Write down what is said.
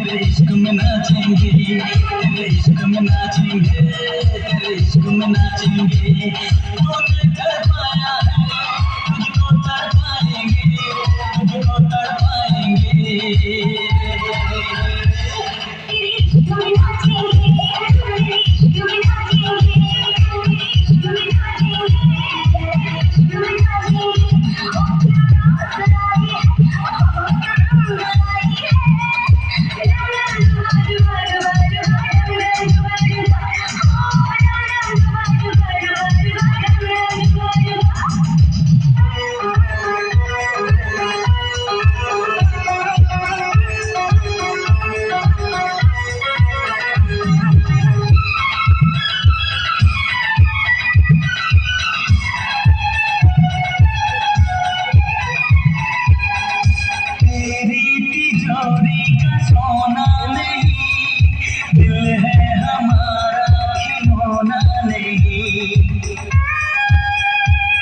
तेरे इश्क में नाचेंगे, तेरे इश्क में नाचेंगे, तेरे इश्क में नाचेंगे। तूने कर पाया है, तुझको तर पाएंगे, तुझको तर पाएंगे। तिजोरी का सोना नहीं, दिल है हमारा खिलौना नहीं।